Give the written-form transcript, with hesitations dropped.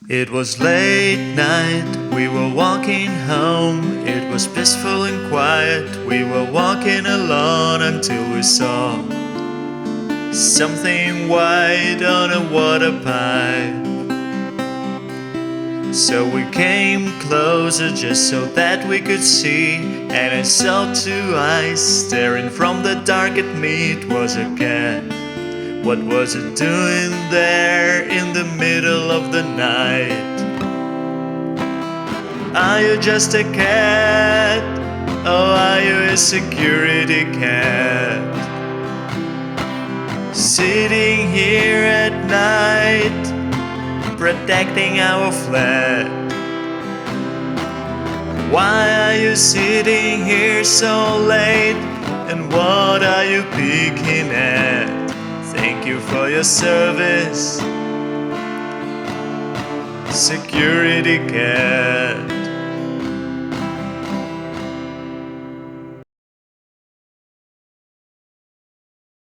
It was late night, we were walking home. It was peaceful and quiet, we were walking alone until we saw something white on a water pipe. So we came closer just so that we could see, and I saw two eyes staring from the dark at me. It was a cat. What was it doing there in the middle of the night? Are you just a cat? Or are you a security cat? Sitting here at night, protecting our flat. Why are you sitting here so late? And what are you picking at? Thank you for your service, security cat.